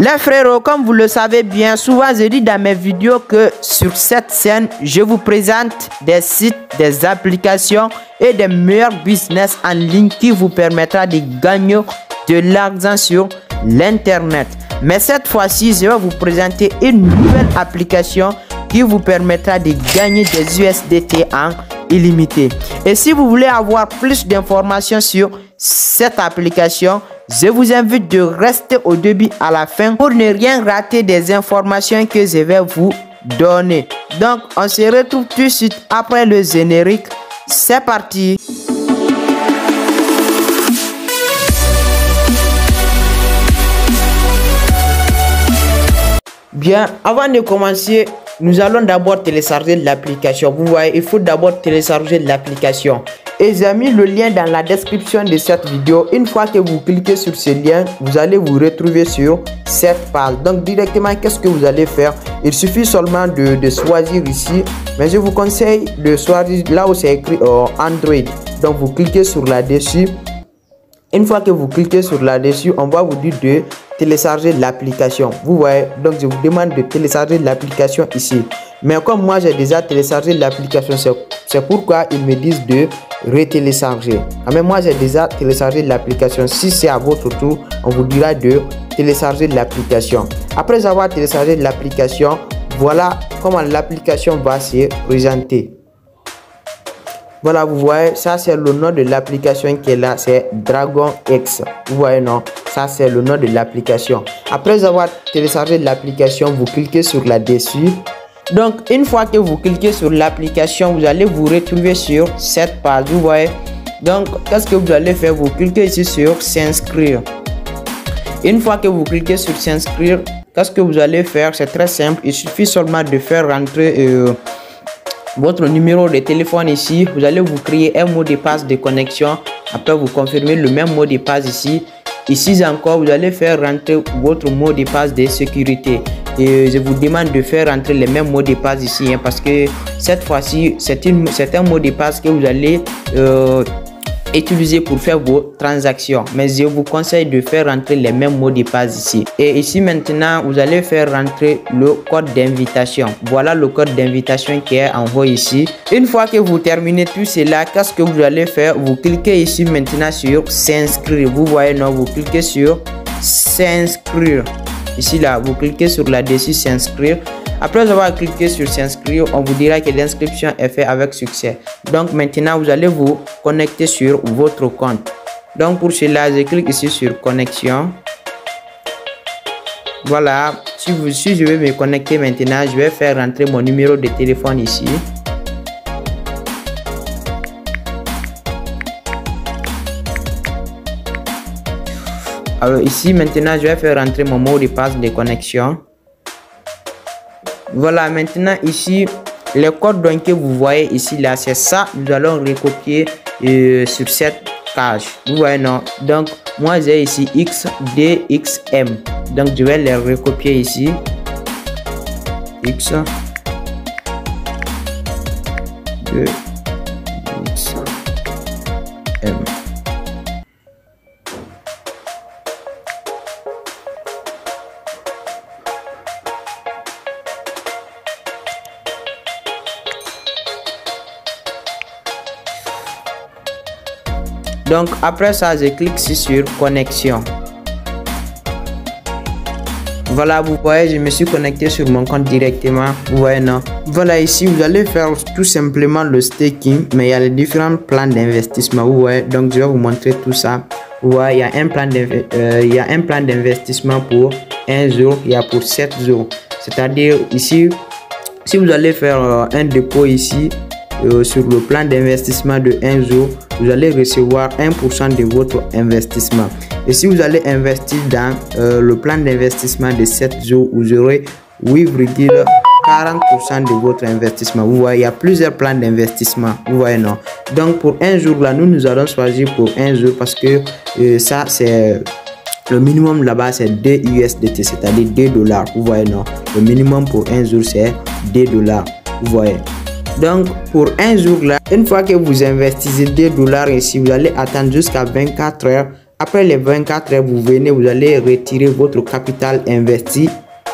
Les frérots, comme vous le savez bien, souvent je dis dans mes vidéos que sur cette chaîne, je vous présente des sites, des applications et des meilleurs business en ligne qui vous permettra de gagner de l'argent sur l'internet. Mais cette fois-ci, je vais vous présenter une nouvelle application qui vous permettra de gagner des USDT en illimité. Et si vous voulez avoir plus d'informations sur cette application, je vous invite de rester au début à la fin pour ne rien rater des informations que je vais vous donner. Donc, on se retrouve tout de suite après le générique. C'est parti! Bien, avant de commencer, nous allons d'abord télécharger l'application. Vous voyez, il faut d'abord télécharger l'application. Et j'ai mis le lien dans la description de cette vidéo. Une fois que vous cliquez sur ce lien, vous allez vous retrouver sur cette page. Donc directement, qu'est-ce que vous allez faire? Il suffit seulement de choisir ici. Mais je vous conseille de choisir là où c'est écrit Android. Donc vous cliquez sur là-dessus. Une fois que vous cliquez sur là-dessus, on va vous dire de télécharger l'application. Vous voyez, donc je vous demande de télécharger l'application ici. Mais comme moi j'ai déjà téléchargé l'application, c'est pourquoi ils me disent de retélécharger. Mais moi j'ai déjà téléchargé l'application. Si c'est à votre tour, on vous dira de télécharger l'application. Après avoir téléchargé l'application, voilà comment l'application va se présenter. Voilà, vous voyez, ça c'est le nom de l'application qui est là, c'est Dragon X. Vous voyez, non, ça c'est le nom de l'application. Après avoir téléchargé l'application, vous cliquez sur là-dessus. Donc, une fois que vous cliquez sur l'application, vous allez vous retrouver sur cette page. Vous voyez, donc, qu'est-ce que vous allez faire? Vous cliquez ici sur s'inscrire. Une fois que vous cliquez sur s'inscrire, qu'est-ce que vous allez faire? C'est très simple, il suffit seulement de faire rentrer votre numéro de téléphone ici. Vous allez vous créer un mot de passe de connexion. Après, vous confirmez le même mot de passe ici. Ici encore, vous allez faire rentrer votre mot de passe de sécurité. Et je vous demande de faire rentrer les mêmes mots de passe ici, parce que cette fois-ci, c'est un mot de passe que vous allez utiliser pour faire vos transactions. Mais je vous conseille de faire rentrer les mêmes mots de passe ici. Et ici maintenant, vous allez faire rentrer le code d'invitation. Voilà le code d'invitation qui est envoyé ici. Une fois que vous terminez tout cela, qu'est-ce que vous allez faire? Vous cliquez ici maintenant sur s'inscrire. Vous voyez, non, vous cliquez sur s'inscrire. Ici là, vous cliquez sur là-dessus s'inscrire. Après avoir cliqué sur s'inscrire, on vous dira que l'inscription est faite avec succès. Donc maintenant, vous allez vous connecter sur votre compte. Donc pour cela, je clique ici sur connexion. Voilà, si je vais me connecter maintenant, je vais faire rentrer mon numéro de téléphone ici. Alors ici maintenant, je vais faire rentrer mon mot de passe de connexion. Voilà, maintenant ici, les codes donc que vous voyez ici là, c'est ça. Nous allons recopier sur cette page. Vous voyez, non? Donc moi j'ai ici XDXM. Donc je vais les recopier ici. XDXM. Donc après ça, je clique ici sur connexion. Voilà, vous voyez, je me suis connecté sur mon compte directement. Vous voyez, non? Voilà, ici vous allez faire tout simplement le staking, mais il y a les différents plans d'investissement. Vous voyez, donc je vais vous montrer tout ça. Vous voyez, il y a un plan d'investissement pour 1 jour, il y a pour 7 jours. C'est-à-dire ici, si vous allez faire un dépôt ici sur le plan d'investissement de 1 jour, vous allez recevoir 1% de votre investissement. Et si vous allez investir dans le plan d'investissement de 7 jours, vous aurez 8,40% de votre investissement. Vous voyez, il y a plusieurs plans d'investissement. Vous voyez, non? Donc pour 1 jour là, nous allons choisir pour 1 jour parce que ça c'est le minimum là-bas, c'est 2 USDT, c'est-à-dire 2 dollars. Vous voyez, non? Le minimum pour 1 jour c'est 2 dollars. Vous voyez. Donc pour 1 jour là, une fois que vous investissez 2 dollars ici, vous allez attendre jusqu'à 24 heures Après les 24 heures, vous venez, vous allez retirer votre capital investi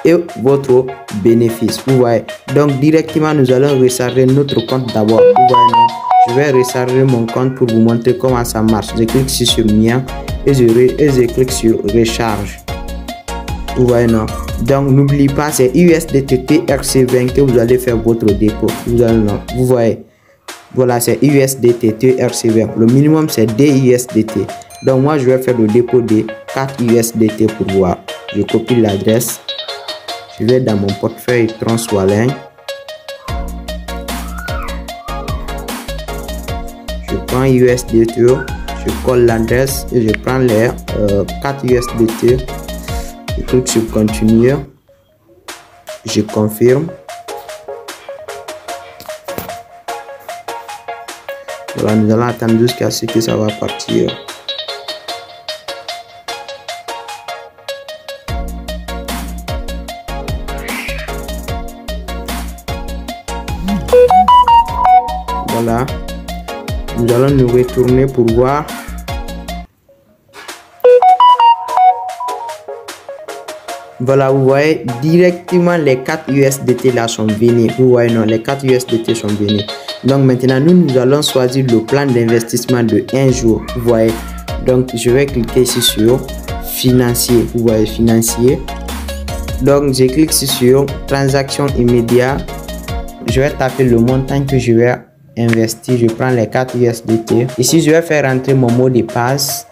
et votre bénéfice. Vous voyez, donc directement nous allons recharger notre compte d'abord. Vous voyez, non? Je vais recharger mon compte pour vous montrer comment ça marche. Je clique sur mien et je clique sur recharge. Vous voyez, non? Donc n'oubliez pas, c'est USDT TRC20 que vous allez faire votre dépôt. Vous voyez, voilà, c'est USDT TRC20. Le minimum c'est 2 USDT. Donc moi je vais faire le dépôt de 4 USDT pour voir. Je copie l'adresse. Je vais dans mon portefeuille TransWallet. Je prends USDT, je colle l'adresse et je prends les 4 USDT. Je clique sur continuer. Je confirme. Voilà, nous allons attendre jusqu'à ce que ça va partir. Voilà, nous allons nous retourner pour voir. Voilà, vous voyez directement les 4 USDT là sont venus. Vous voyez, non, les 4 USDT sont venus. Donc maintenant nous allons choisir le plan d'investissement de 1 jour. Vous voyez, donc je vais cliquer ici sur financier. Vous voyez, financier. Donc je clique ici sur transaction immédiate. Je vais taper le montant que je vais investir. Je prends les 4 USDT. Ici je vais faire rentrer mon mot de passe.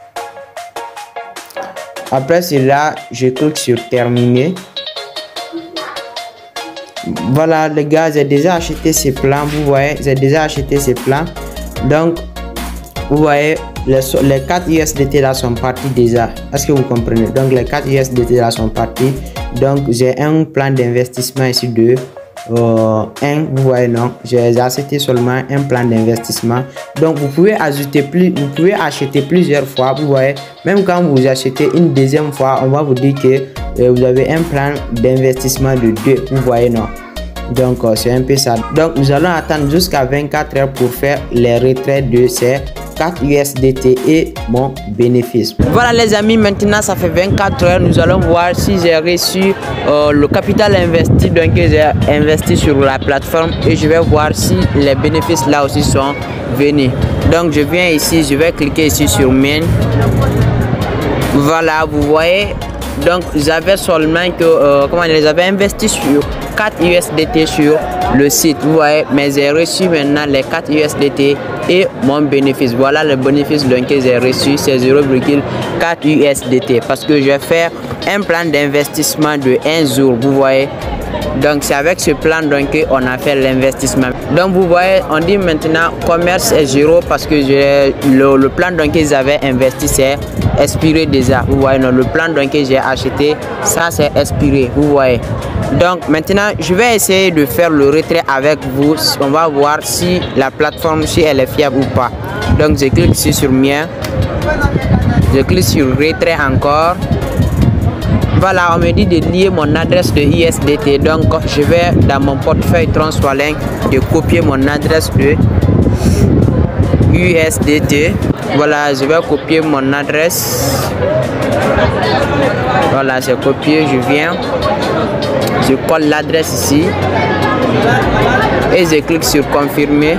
Après cela, je clique sur terminer. Voilà les gars, j'ai déjà acheté ces plans. Vous voyez, j'ai déjà acheté ces plans. Donc, vous voyez, les 4 USDT là sont partis déjà. Est-ce que vous comprenez? Donc, les 4 USDT là sont partis. Donc, j'ai un plan d'investissement ici de 1. Vous voyez, non, j'ai acheté seulement un plan d'investissement. Donc vous pouvez ajouter plus, vous pouvez acheter plusieurs fois. Vous voyez, même quand vous achetez une deuxième fois, on va vous dire que vous avez un plan d'investissement de 2. Vous voyez, non? Donc c'est un peu ça. Donc nous allons attendre jusqu'à 24 heures pour faire les retraits de ces 4 USDT et mon bénéfice. Voilà les amis, maintenant ça fait 24 heures. Nous allons voir si j'ai reçu le capital investi, donc j'ai investi sur la plateforme, et je vais voir si les bénéfices là aussi sont venus. Donc je viens ici, je vais cliquer ici sur main. Voilà, vous voyez, donc j'avais seulement que comment les avait investi sur 4 USDT sur le site. Vous voyez, mais j'ai reçu maintenant les 4 USDT et mon bénéfice. Voilà le bénéfice que j'ai reçu, c'est 0,4 USDT parce que je vais faire un plan d'investissement de 1 jour. Vous voyez, donc c'est avec ce plan donc on a fait l'investissement. Donc vous voyez, on dit maintenant commerce est 0 parce que le plan donc ils avaient investi c'est expiré déjà. Vous voyez, non, le plan donc j'ai acheté ça c'est expiré. Vous voyez, donc maintenant je vais essayer de faire le retrait avec vous. On va voir si la plateforme, si elle est fiable ou pas. Donc je clique ici sur mien, je clique sur retrait encore. Voilà, on me dit de lier mon adresse de USDT. Donc je vais dans mon portefeuille TransWallet de copier mon adresse de USDT. Voilà, je vais copier mon adresse. Voilà, c'est copié, je viens, je colle l'adresse ici et je clique sur confirmer.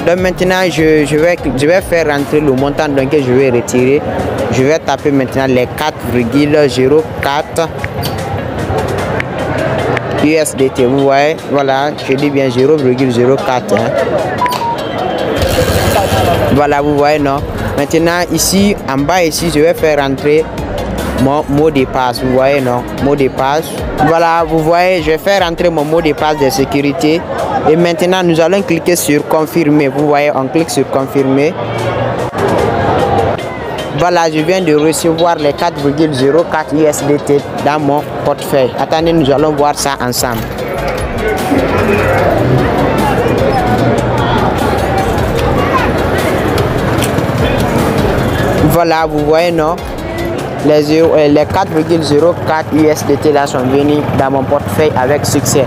Donc maintenant je vais faire rentrer le montant donc je vais retirer. Je vais taper maintenant les 4,04 USDT. Vous voyez, voilà, je dis bien 0,04 hein. Voilà, vous voyez, non? Maintenant ici en bas ici je vais faire rentrer mon mot de passe. Vous voyez, non? Mot de passe. Voilà, vous voyez, je vais faire rentrer mon mot de passe de sécurité. Et maintenant nous allons cliquer sur confirmer. Vous voyez, on clique sur confirmer. Voilà, je viens de recevoir les 4,04 USDT dans mon portefeuille. Attendez, nous allons voir ça ensemble. Voilà, vous voyez, non? Les 4,04 USDT là sont venus dans mon portefeuille avec succès.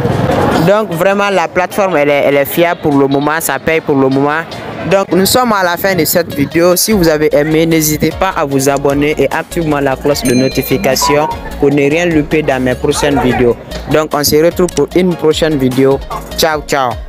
Donc vraiment la plateforme elle est fiable pour le moment, ça paye pour le moment. Donc nous sommes à la fin de cette vidéo. Si vous avez aimé, n'hésitez pas à vous abonner et activez la cloche de notification pour ne rien louper dans mes prochaines vidéos. Donc on se retrouve pour une prochaine vidéo. Ciao ciao.